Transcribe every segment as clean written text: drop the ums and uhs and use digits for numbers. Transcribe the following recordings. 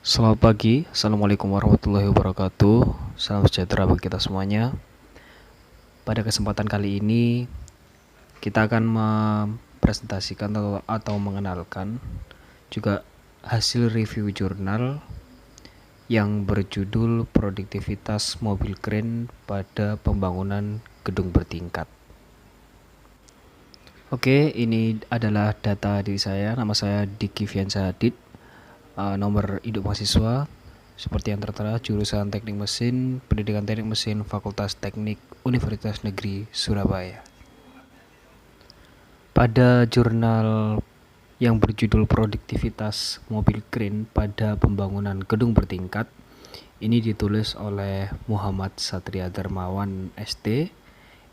Selamat pagi, Assalamualaikum warahmatullahi wabarakatuh. Salam sejahtera bagi kita semuanya. Pada kesempatan kali ini kita akan mempresentasikan atau mengenalkan juga hasil review jurnal yang berjudul Produktivitas Mobil Kren pada Pembangunan Gedung Bertingkat. Oke, ini adalah data diri saya. Nama saya Diki Fiansyah Hadid. Nomor induk mahasiswa seperti yang tertera, jurusan Teknik Mesin, Pendidikan Teknik Mesin, Fakultas Teknik Universitas Negeri Surabaya. Pada jurnal yang berjudul Produktivitas Mobil Kren pada Pembangunan Gedung Bertingkat, ini ditulis oleh Muhammad Satria Darmawan ST,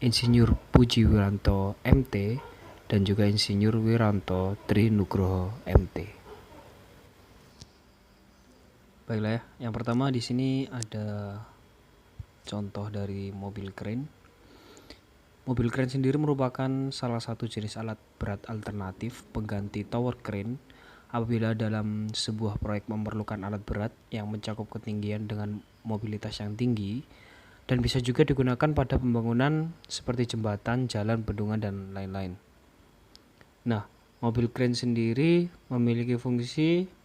Insinyur Puji Wiranto MT, dan juga Insinyur Wiranto Trinugroho MT. Baiklah ya, yang pertama di sini ada contoh dari mobil kren. Mobil kren sendiri merupakan salah satu jenis alat berat alternatif pengganti tower crane apabila dalam sebuah proyek memerlukan alat berat yang mencakup ketinggian dengan mobilitas yang tinggi, dan bisa juga digunakan pada pembangunan seperti jembatan, jalan, bendungan, dan lain-lain. Nah, mobil kren sendiri memiliki fungsi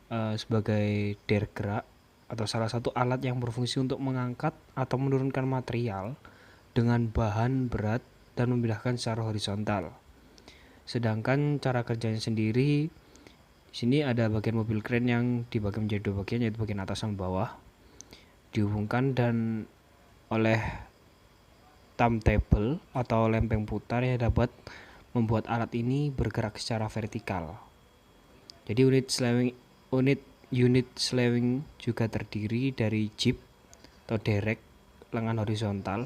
sebagai derek gerak atau salah satu alat yang berfungsi untuk mengangkat atau menurunkan material dengan bahan berat dan memindahkan secara horizontal. Sedangkan cara kerjanya sendiri, di sini ada bagian mobil kren yang dibagi menjadi dua bagian, yaitu bagian atas dan bawah, dihubungkan dan oleh turntable atau lempeng putar yang dapat membuat alat ini bergerak secara vertikal. Jadi unit slewing juga terdiri dari jib atau derek lengan horizontal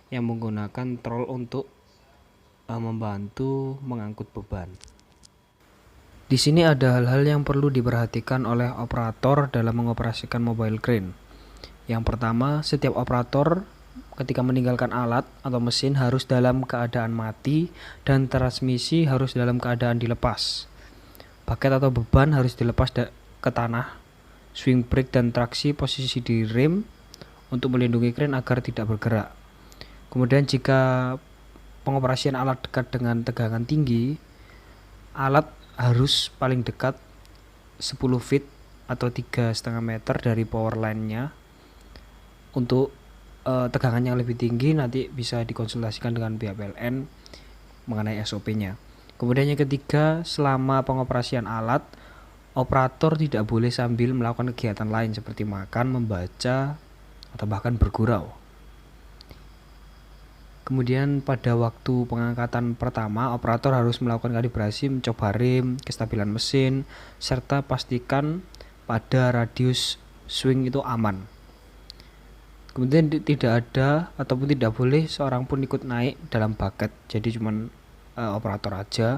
yang menggunakan trol untuk membantu mengangkut beban. Di sini ada hal-hal yang perlu diperhatikan oleh operator dalam mengoperasikan mobile crane. Yang pertama, setiap operator ketika meninggalkan alat atau mesin harus dalam keadaan mati dan transmisi harus dalam keadaan dilepas. Baket atau beban harus dilepas ke tanah. Swing brake dan traksi posisi di rem untuk melindungi kren agar tidak bergerak. Kemudian jika pengoperasian alat dekat dengan tegangan tinggi, alat harus paling dekat 10 feet atau 3,5 meter dari power line-nya. Untuk tegangan yang lebih tinggi nanti bisa dikonsultasikan dengan pihak PLN mengenai SOP-nya. Kemudian yang ketiga, selama pengoperasian alat, operator tidak boleh sambil melakukan kegiatan lain seperti makan, membaca, atau bahkan bergurau. Kemudian pada waktu pengangkatan pertama, operator harus melakukan kalibrasi, mencoba rem, kestabilan mesin, serta pastikan pada radius swing itu aman. Kemudian tidak ada ataupun tidak boleh seorang pun ikut naik dalam bucket, jadi cuman operator aja.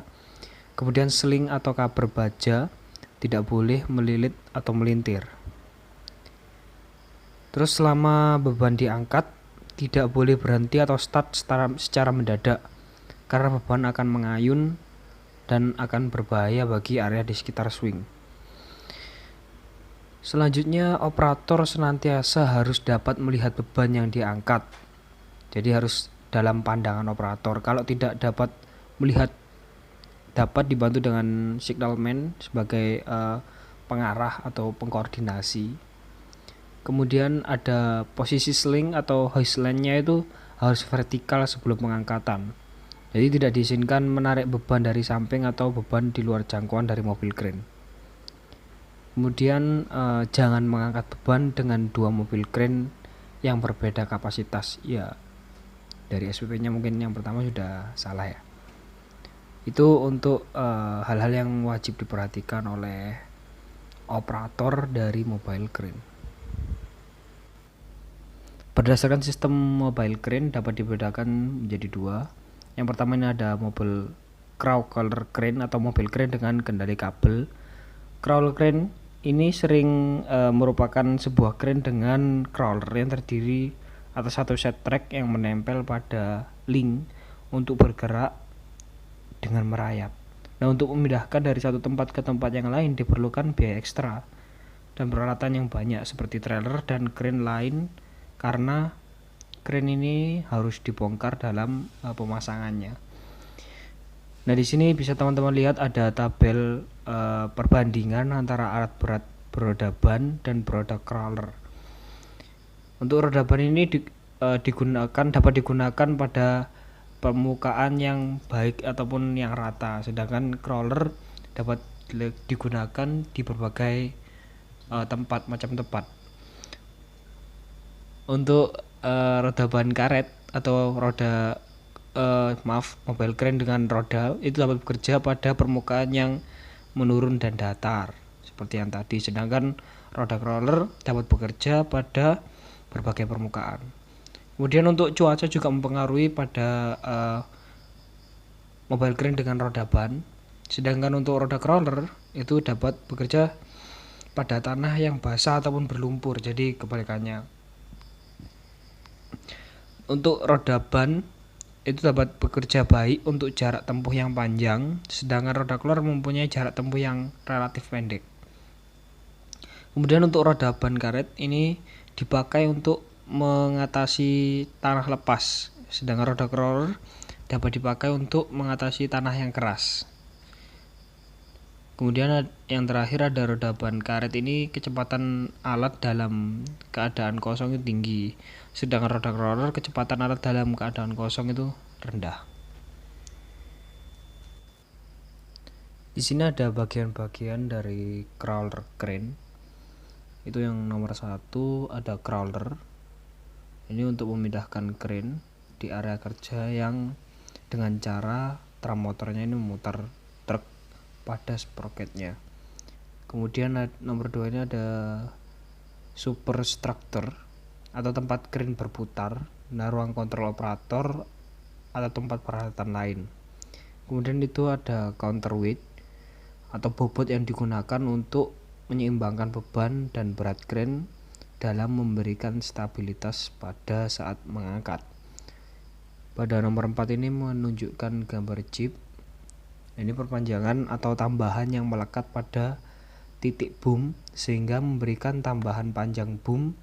Kemudian seling atau cover baja tidak boleh melilit atau melintir. Terus selama beban diangkat tidak boleh berhenti atau start secara mendadak, karena beban akan mengayun dan akan berbahaya bagi area di sekitar swing. Selanjutnya, operator senantiasa harus dapat melihat beban yang diangkat. Jadi harus dalam pandangan operator. Kalau tidak dapat melihat, dapat dibantu dengan signalman sebagai pengarah atau pengkoordinasi. Kemudian ada posisi sling atau hoist line-nya itu harus vertikal sebelum pengangkatan. Jadi tidak diizinkan menarik beban dari samping atau beban di luar jangkauan dari mobil crane. Kemudian jangan mengangkat beban dengan dua mobil crane yang berbeda kapasitas. Ya, dari SPP-nya mungkin yang pertama sudah salah ya. Itu untuk hal-hal yang wajib diperhatikan oleh operator dari mobile crane. Berdasarkan sistem mobile crane dapat dibedakan menjadi dua. Yang pertama ini ada mobile crawler crane atau mobil crane dengan kendali kabel. Crawler crane ini sering merupakan sebuah crane dengan crawler yang terdiri atas satu set track yang menempel pada link untuk bergerak dengan merayap. Nah, untuk memindahkan dari satu tempat ke tempat yang lain diperlukan biaya ekstra. dan peralatan yang banyak seperti trailer dan kren lain, karena kren ini harus dibongkar dalam pemasangannya. Nah, di sini bisa teman-teman lihat ada tabel perbandingan antara alat berat beroda ban dan beroda crawler. Untuk roda ban ini dapat digunakan pada permukaan yang baik ataupun yang rata, sedangkan crawler dapat digunakan di berbagai macam tempat. Untuk roda ban karet atau mobile crane dengan roda itu dapat bekerja pada permukaan yang menurun dan datar seperti yang tadi, sedangkan roda crawler dapat bekerja pada berbagai permukaan. Kemudian untuk cuaca juga mempengaruhi pada mobile crane dengan roda ban, sedangkan untuk roda crawler itu dapat bekerja pada tanah yang basah ataupun berlumpur, jadi kebalikannya. Untuk roda ban itu dapat bekerja baik untuk jarak tempuh yang panjang, sedangkan roda crawler mempunyai jarak tempuh yang relatif pendek. Kemudian untuk roda ban karet ini dipakai untuk mengatasi tanah lepas, sedangkan roda crawler dapat dipakai untuk mengatasi tanah yang keras. Kemudian yang terakhir ada roda ban karet ini kecepatan alat dalam keadaan kosong itu tinggi, sedangkan roda crawler kecepatan alat dalam keadaan kosong itu rendah. Di sini ada bagian-bagian dari crawler crane. Itu yang nomor 1 ada crawler. Ini untuk memindahkan crane di area kerja yang dengan cara tram motornya ini memutar truk pada sprocketnya. Kemudian nomor 2 ini ada superstructure atau tempat crane berputar, ruang kontrol operator atau tempat peralatan lain. Kemudian itu ada counterweight atau bobot yang digunakan untuk menyeimbangkan beban dan berat crane dalam memberikan stabilitas pada saat mengangkat. Pada nomor 4 ini menunjukkan gambar jeep. Ini perpanjangan atau tambahan yang melekat pada titik boom sehingga memberikan tambahan panjang boom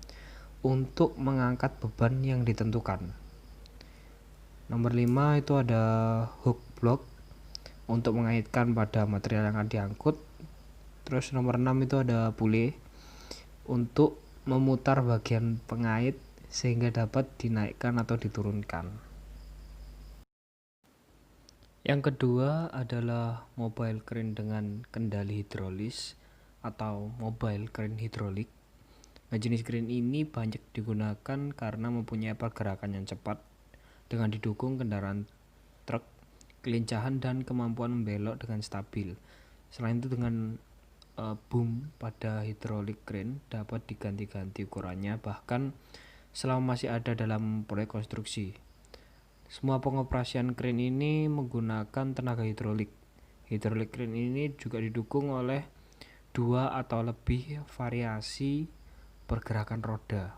untuk mengangkat beban yang ditentukan. Nomor 5 itu ada hook block untuk mengaitkan pada material yang akan diangkut. Terus nomor 6 itu ada pulley untuk memutar bagian pengait sehingga dapat dinaikkan atau diturunkan. Yang kedua adalah mobile crane dengan kendali hidrolis atau mobile crane hidrolik. Nah, jenis crane ini banyak digunakan karena mempunyai pergerakan yang cepat dengan didukung kendaraan truk, kelincahan dan kemampuan membelok dengan stabil. Selain itu dengan boom pada hidrolik crane dapat diganti-ganti ukurannya bahkan selama masih ada dalam proyek konstruksi. Semua pengoperasian crane ini menggunakan tenaga hidrolik. Hidrolik crane ini juga didukung oleh 2 atau lebih variasi pergerakan roda.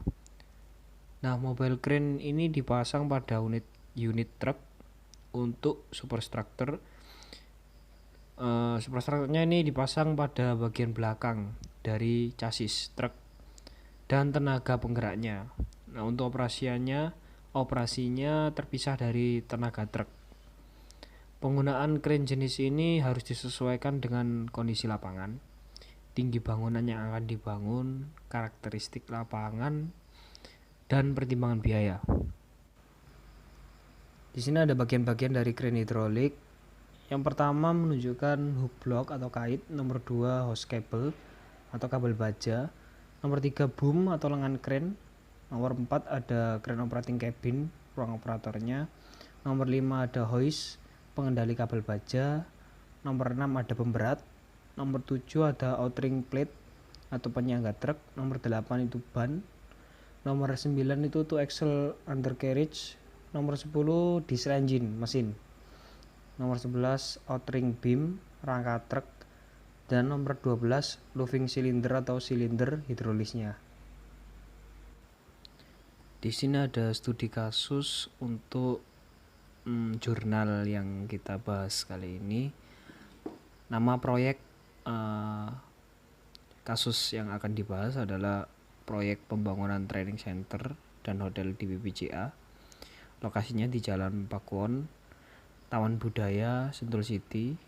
Nah, mobile crane ini dipasang pada unit truk untuk superstructure. Superstructure-nya ini dipasang pada bagian belakang dari chassis truk dan tenaga penggeraknya. Nah, untuk operasinya terpisah dari tenaga truk. Penggunaan crane jenis ini harus disesuaikan dengan kondisi lapangan, tinggi bangunan yang akan dibangun, karakteristik lapangan, dan pertimbangan biaya. Di sini ada bagian-bagian dari crane hidrolik. Yang pertama menunjukkan hook block atau kait, nomor 2 hose cable atau kabel baja, nomor 3 boom atau lengan crane, nomor 4 ada crane operating cabin, ruang operatornya, nomor 5 ada hoist, pengendali kabel baja, nomor 6 ada pemberat, nomor 7 ada outrigger plate atau penyangga truk, nomor 8 itu ban, nomor 9 itu axle undercarriage, nomor 10 diesel engine mesin, nomor 11 outrigger beam rangka truk, dan nomor 12 louving cylinder atau silinder hidrolisnya. Di sini ada studi kasus untuk jurnal yang kita bahas kali ini. Nama proyek kasus yang akan dibahas adalah proyek pembangunan training center dan hotel di BPJA. Lokasinya di Jalan Pakuwon, Taman Budaya, Sentul City.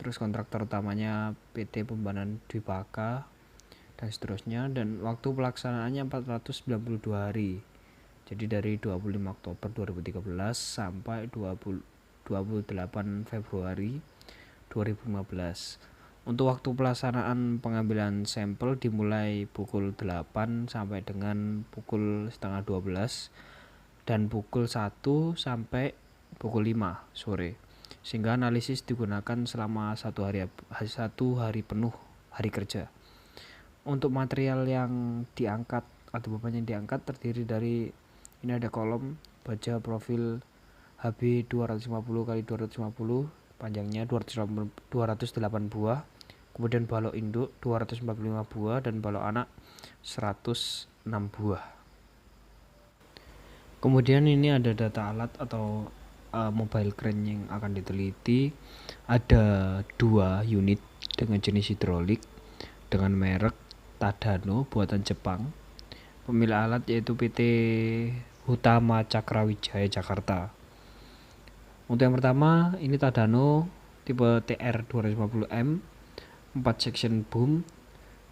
Terus kontraktor utamanya PT Pembangunan Dwipaka dan seterusnya, dan waktu pelaksanaannya 492 hari. Jadi dari 25 Oktober 2013 sampai 28 Februari 2015. Untuk waktu pelaksanaan pengambilan sampel dimulai pukul 8 sampai dengan pukul setengah 12 dan pukul 1 sampai pukul 5 sore. Sehingga analisis digunakan selama satu hari penuh hari kerja. Untuk material yang diangkat atau beban yang diangkat terdiri dari, ini ada kolom baja profil HB 250x250, panjangnya 208 buah, kemudian balok induk 245 buah dan balok anak 106 buah. Kemudian ini ada data alat atau mobile crane yang akan diteliti. Ada 2 unit dengan jenis hidrolik dengan merek Tadano buatan Jepang. Pemilik alat yaitu PT Hutama Cakrawijaya Jakarta. Untuk yang pertama, ini Tadano tipe TR 250M, 4 section boom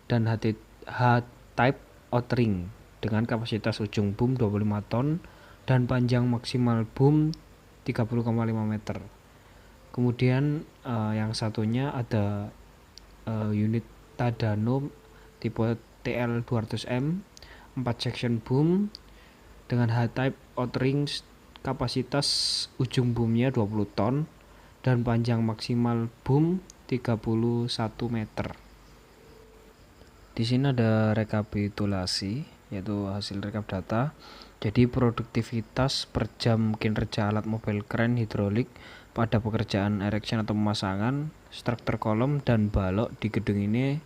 dan H-type outrigger dengan kapasitas ujung boom 25 ton dan panjang maksimal boom 30,5 meter. Kemudian yang satunya ada unit Tadano tipe TL 200M, 4 section boom dengan H-type outrigger, kapasitas ujung boomnya 20 ton dan panjang maksimal boom 31 meter. Di sini ada rekapitulasi, yaitu hasil rekap data. Jadi produktivitas per jam kinerja alat mobile crane hidrolik pada pekerjaan erection atau pemasangan struktur kolom dan balok di gedung ini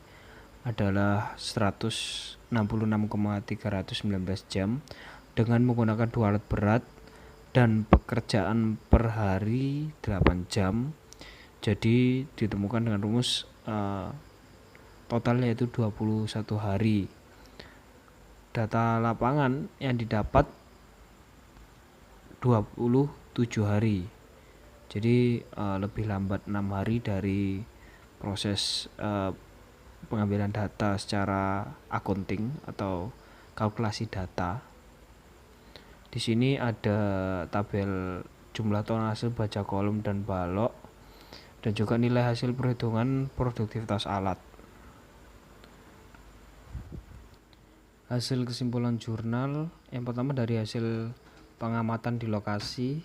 adalah 166,319 jam dengan menggunakan 2 alat berat dan pekerjaan per hari 8 jam. Jadi ditemukan dengan rumus total yaitu 21 hari. Data lapangan yang didapat 27 hari. Jadi lebih lambat 6 hari dari proses pengambilan data secara accounting atau kalkulasi data. Di sini ada tabel jumlah ton hasil baja kolom dan balok dan juga nilai hasil perhitungan produktivitas alat. Hasil kesimpulan jurnal yang pertama dari hasil pengamatan di lokasi,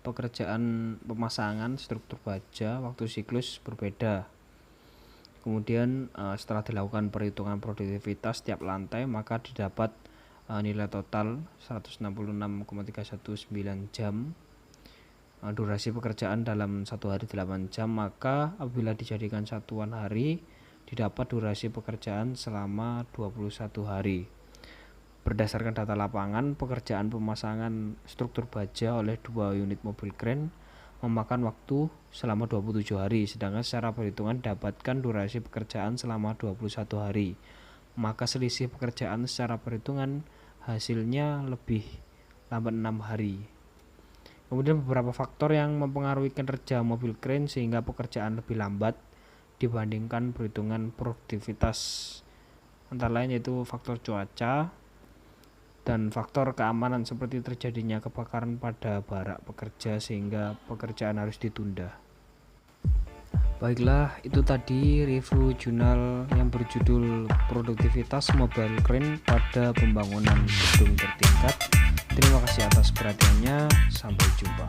pekerjaan pemasangan struktur baja, waktu siklus berbeda. Kemudian setelah dilakukan perhitungan produktivitas tiap lantai, maka didapat nilai total 166,319 jam. Durasi pekerjaan dalam 1 hari 8 jam, maka apabila dijadikan satuan hari didapat durasi pekerjaan selama 21 hari. Berdasarkan data lapangan, pekerjaan pemasangan struktur baja oleh 2 unit mobil crane memakan waktu selama 27 hari, sedangkan secara perhitungan dapatkan durasi pekerjaan selama 21 hari. Maka selisih pekerjaan secara perhitungan hasilnya lebih lambat 6 hari. Kemudian beberapa faktor yang mempengaruhi kinerja mobil crane sehingga pekerjaan lebih lambat dibandingkan perhitungan produktivitas. Antara lain yaitu faktor cuaca dan faktor keamanan seperti terjadinya kebakaran pada barak pekerja sehingga pekerjaan harus ditunda. Baiklah, itu tadi review jurnal yang berjudul Produktivitas Mobile Crane pada Pembangunan Gedung Bertingkat. Terima kasih atas perhatiannya, sampai jumpa.